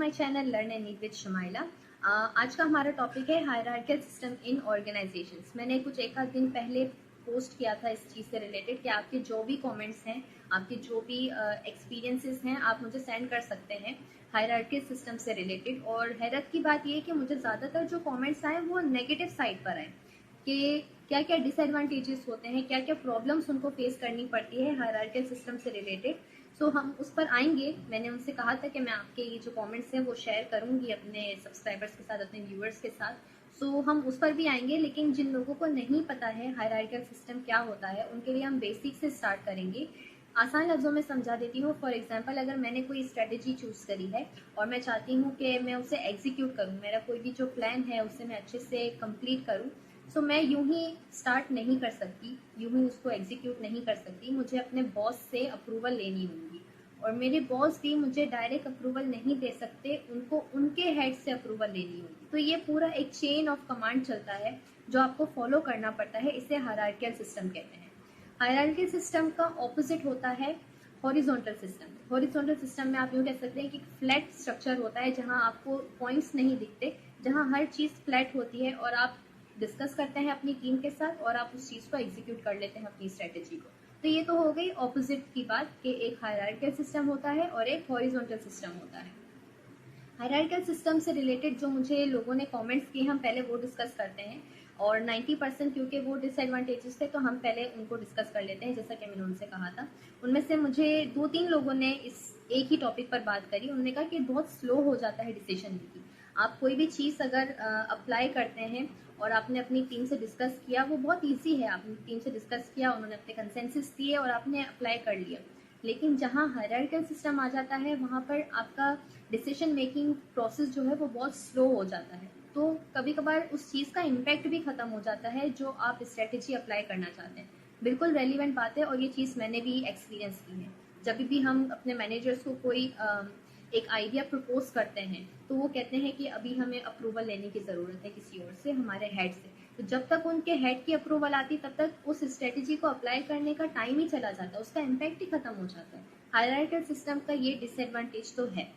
My channel learn and eat with Shamaila. आज का हमारा टॉपिक है हायरार्किकल सिस्टम इन ऑर्गेनाइजेशंस। मैंने कुछ एक आध दिन पहले पोस्ट किया था इस चीज़ से रिलेटेड कि आपके जो भी कमेंट्स हैं, आपके जो भी एक्सपीरियंसेस हैं, आप मुझे सेंड कर सकते हैं हायरार्किकल सिस्टम से रिलेटेड। और हैरत की बात ये है कि मुझे ज़्यादातर जो कमेंट्स आए वो नेगेटिव साइड पर आए कि क्या क्या डिसएडवांटेजेस होते हैं, क्या क्या प्रॉब्लम्स उनको फेस करनी पड़ती है हायरार्किकल सिस्टम से रिलेटेड। सो हम उस पर आएंगे। मैंने उनसे कहा था कि मैं आपके ये जो कमेंट्स हैं वो शेयर करूंगी अपने सब्सक्राइबर्स के साथ, अपने व्यूअर्स के साथ। सो हम उस पर भी आएंगे, लेकिन जिन लोगों को नहीं पता है हायरार्किकल सिस्टम क्या होता है उनके लिए हम बेसिक से स्टार्ट करेंगे। आसान लफ्जों में समझा देती हूँ। फॉर एग्जाम्पल, अगर मैंने कोई स्ट्रेटेजी चूज करी है और मैं चाहती हूँ कि मैं उसे एग्जीक्यूट करूँ, मेरा कोई भी जो प्लान है उसे मैं अच्छे से कंप्लीट करूँ, सो मैं यूं ही स्टार्ट नहीं कर सकती, यूं ही उसको एग्जीक्यूट नहीं कर सकती। मुझे अपने बॉस से अप्रूवल लेनी होगी और मेरे बॉस भी मुझे डायरेक्ट अप्रूवल नहीं दे सकते, उनको उनके हेड से अप्रूवल लेनी होगी। तो ये पूरा एक चेन ऑफ कमांड चलता है जो आपको फॉलो करना पड़ता है। इसे हायरार्किकल सिस्टम कहते हैं। हायरार्किकल सिस्टम का ऑपोजिट होता है हॉरिजॉन्टल सिस्टम। हॉरिजॉन्टल सिस्टम में आप यूँ कह सकते हैं कि फ्लैट स्ट्रक्चर होता है जहाँ आपको पॉइंट्स नहीं दिखते, जहाँ हर चीज़ फ्लैट होती है और आप डिस्कस करते हैं अपनी टीम के साथ और आप उस चीज़ को एग्जीक्यूट कर लेते हैं, अपनी स्ट्रेटेजी को। तो ये तो हो गई ऑपोजिट की बात कि एक हायरार्किकल सिस्टम होता है और एक हॉरिजॉन्टल सिस्टम होता है। हायरार्किकल सिस्टम से रिलेटेड जो मुझे लोगों ने कमेंट्स किए हम पहले वो डिस्कस करते हैं। और 90% क्योंकि वो डिसएडवांटेजेस थे तो हम पहले उनको डिस्कस कर लेते हैं। जैसा कि मैंने उनसे कहा था, उनमें से मुझे 2-3 लोगों ने इस एक ही टॉपिक पर बात करी। उन्होंने कहा कि बहुत स्लो हो जाता है डिसीजन मेकिंग। आप कोई भी चीज़ अगर अप्लाई करते हैं और आपने अपनी टीम से डिस्कस किया, वो बहुत ईजी है। आपने टीम से डिस्कस किया, उन्होंने अपने कंसेंसस दिए और आपने अप्लाई कर लिया। लेकिन जहाँ हायरार्किकल सिस्टम आ जाता है वहाँ पर आपका डिसीजन मेकिंग प्रोसेस जो है वो बहुत स्लो हो जाता है। तो कभी कभार उस चीज़ का इम्पैक्ट भी खत्म हो जाता है जो आप स्ट्रेटेजी अप्लाई करना चाहते हैं। बिल्कुल रेलिवेंट बात है और ये चीज़ मैंने भी एक्सपीरियंस की है। जब भी हम अपने मैनेजर्स को कोई एक आइडिया प्रपोज करते हैं तो वो कहते हैं कि अभी हमें अप्रूवल लेने की ज़रूरत है किसी और से, हमारे हेड से। तो जब तक उनके हेड की अप्रूवल आती तब तक उस स्ट्रेटेजी को अप्लाई करने का टाइम ही चला जाता है, उसका इम्पैक्ट ही खत्म हो जाता है। हायरार्किकल सिस्टम का ये डिसएडवांटेज तो है।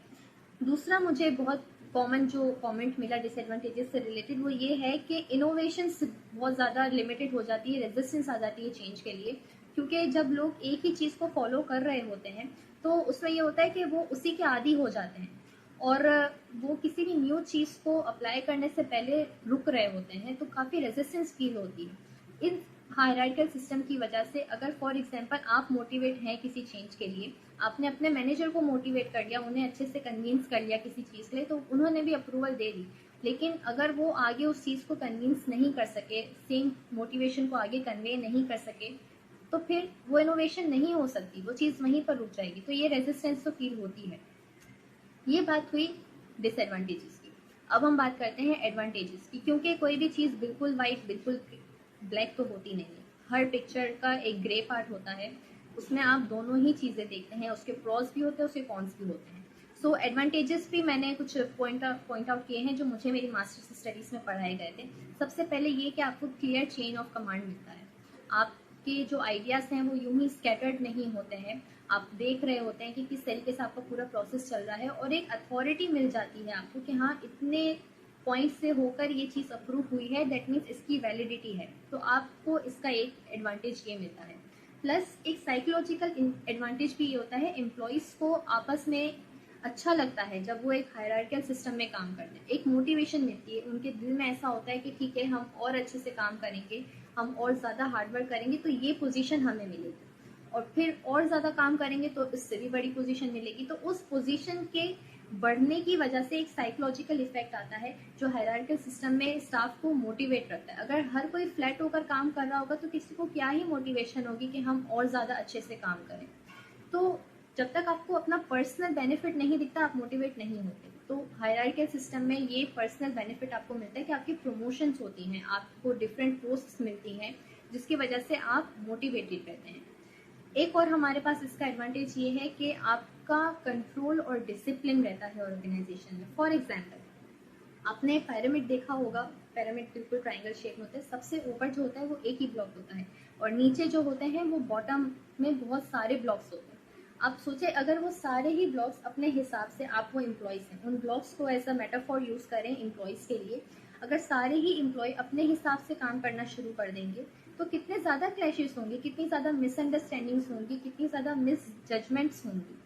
दूसरा मुझे बहुत कॉमन जो कमेंट मिला डिसएडवांटेजेस से रिलेटेड वो ये है कि इनोवेशन बहुत ज़्यादा लिमिटेड हो जाती है, रेजिस्टेंस आ जाती है चेंज के लिए। क्योंकि जब लोग एक ही चीज़ को फॉलो कर रहे होते हैं तो उसमें ये होता है कि वो उसी के आदी हो जाते हैं और वो किसी भी न्यू चीज़ को अप्लाई करने से पहले रुक रहे होते हैं, तो काफ़ी रेजिस्टेंस फील होती है इन हायरार्किकल सिस्टम की वजह से। अगर फॉर एग्जांपल आप मोटिवेट हैं किसी चेंज के लिए, आपने अपने मैनेजर को मोटिवेट कर लिया, उन्हें अच्छे से कन्विंस कर लिया किसी चीज़ के लिए, तो उन्होंने भी अप्रूवल दे दी। लेकिन अगर वो आगे उस चीज़ को कन्विंस नहीं कर सके, सेम मोटिवेशन को आगे कन्वे नहीं कर सके, तो फिर वो इनोवेशन नहीं हो सकती, वो चीज़ वहीं पर रुक जाएगी। तो ये रेजिस्टेंस तो फील होती है। ये बात हुई डिसएडवांटेजेस की। अब हम बात करते हैं एडवांटेजेस की, क्योंकि कोई भी चीज़ बिल्कुल वाइट बिल्कुल ब्लैक तो होती नहीं है। हर पिक्चर का एक ग्रे पार्ट होता है, उसमें आप दोनों ही चीज़ें देखते हैं, उसके प्रॉस भी होते हैं, उसके कॉन्स भी होते हैं। सो एडवांटेजेस भी मैंने कुछ पॉइंट आउट किए हैं जो मुझे मेरी मास्टर्स स्टडीज़ में पढ़ाए गए थे। सबसे पहले ये कि आपको क्लियर चेन ऑफ कमांड मिलता है। आपके जो आइडियाज़ हैं वो यूं ही स्कैटर्ड नहीं होते हैं, आप देख रहे होते हैं कि किस तरीके से आपका पूरा प्रोसेस चल रहा है और एक अथॉरिटी मिल जाती है आपको कि हाँ इतने पॉइंट से होकर ये चीज़ अप्रूव हुई है, दैट मीन्स इसकी वैलिडिटी है। तो आपको इसका एक एडवांटेज ये मिलता है। प्लस एक साइकोलॉजिकल एडवांटेज भी ये होता है, एम्प्लॉयज़ को आपस में अच्छा लगता है जब वो एक हायरार्किकल सिस्टम में काम करते हैं। एक मोटिवेशन मिलती है, उनके दिल में ऐसा होता है कि ठीक है हम और अच्छे से काम करेंगे, हम और ज़्यादा हार्डवर्क करेंगे तो ये पोजीशन हमें मिलेगी, और फिर और ज़्यादा काम करेंगे तो इससे भी बड़ी पोजीशन मिलेगी। तो उस पोजीशन के बढ़ने की वजह से एक साइकोलॉजिकल इफेक्ट आता है जो हायरार्किकल सिस्टम में स्टाफ को मोटिवेट करता है। अगर हर कोई फ्लैट होकर काम कर रहा होगा तो किसी को क्या ही मोटिवेशन होगी कि हम और ज़्यादा अच्छे से काम करें। तो जब तक आपको अपना पर्सनल बेनिफिट नहीं दिखता आप मोटिवेट नहीं होते। तो हायरार्किकल सिस्टम में ये पर्सनल बेनिफिट आपको मिलता है कि आपकी प्रमोशंस होती हैं, आपको डिफरेंट पोस्ट्स मिलती हैं जिसकी वजह से आप मोटिवेटेड रहते हैं। एक और हमारे पास इसका एडवांटेज ये है कि आपका कंट्रोल और डिसिप्लिन रहता है ऑर्गेनाइजेशन में। फॉर एग्जांपल, आपने पिरामिड देखा होगा, पिरामिड बिल्कुल ट्रायंगल शेप में होता है। सबसे ऊपर जो होता है वो एक ही ब्लॉक होता है और नीचे जो होते हैं वो बॉटम में बहुत सारे ब्लॉक्स होते हैं। आप सोचे अगर वो सारे ही ब्लॉक्स अपने हिसाब से, आप वो एम्प्लॉयज़ हैं, उन ब्लॉक्स को एज अ मेटाफॉर यूज़ करें एम्प्लॉयज़ के लिए, अगर सारे ही एम्प्लॉय अपने हिसाब से काम करना शुरू कर देंगे तो कितने ज़्यादा क्लैशेस होंगे, कितनी ज़्यादा मिसअंडरस्टैंडिंग्स होंगी, कितनी ज़्यादा मिस जजमेंट्स होंगी।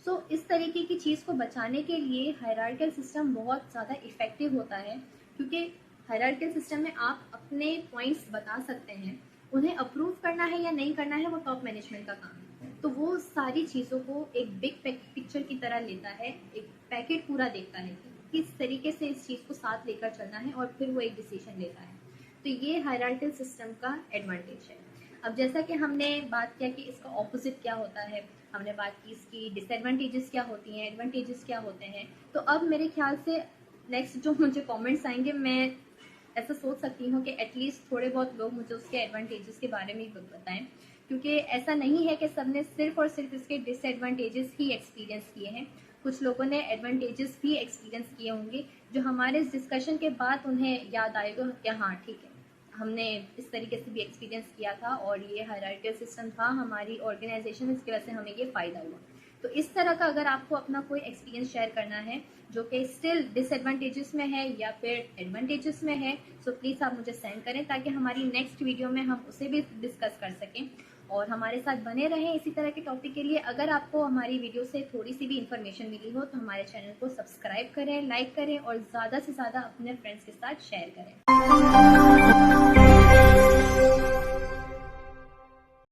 सो इस तरीके की चीज़ को बचाने के लिए हायरार्किकल सिस्टम बहुत ज़्यादा इफ़ेक्टिव होता है, क्योंकि हायरार्किकल सिस्टम में आप अपने पॉइंट्स बता सकते हैं, उन्हें अप्रूव करना है या नहीं करना है वो टॉप मैनेजमेंट का काम है। तो वो सारी चीज़ों को एक बिग पिक्चर की तरह लेता है, एक पैकेट पूरा देखता है कि किस तरीके से इस चीज़ को साथ लेकर चलना है और फिर वो एक डिसीजन लेता है। तो ये हायरार्किकल सिस्टम का एडवांटेज है। अब जैसा कि हमने बात किया कि इसका ऑपोजिट क्या होता है, हमने बात की इसकी डिसएडवांटेजेस क्या होती हैं, एडवांटेजेस क्या होते हैं, तो अब मेरे ख्याल से नेक्स्ट जो मुझे कमेंट्स आएंगे, मैं ऐसा सोच सकती हूँ कि एटलीस्ट थोड़े बहुत लोग मुझे उसके एडवांटेजेस के बारे में बताएं, क्योंकि ऐसा नहीं है कि सबने सिर्फ और सिर्फ इसके डिसएडवांटेजेस ही एक्सपीरियंस किए हैं। कुछ लोगों ने एडवांटेजेस भी एक्सपीरियंस किए होंगे, जो हमारे इस डिस्कशन के बाद उन्हें याद आएगा कि हाँ ठीक है, हमने इस तरीके से भी एक्सपीरियंस किया था और ये हायरार्किकल सिस्टम था हमारी ऑर्गेनाइजेशन, इसकी वजह से हमें ये फ़ायदा हुआ। तो इस तरह का अगर आपको अपना कोई एक्सपीरियंस शेयर करना है जो कि स्टिल डिसएडवांटेजेस में है या फिर एडवांटेजेस में है, सो प्लीज़ आप मुझे सेंड करें ताकि हमारी नेक्स्ट वीडियो में हम उसे भी डिस्कस कर सकें और हमारे साथ बने रहें इसी तरह के टॉपिक के लिए। अगर आपको हमारी वीडियो से थोड़ी सी भी इन्फॉर्मेशन मिली हो तो हमारे चैनल को सब्सक्राइब करें, लाइक करें और ज़्यादा से ज़्यादा अपने फ्रेंड्स के साथ शेयर करें।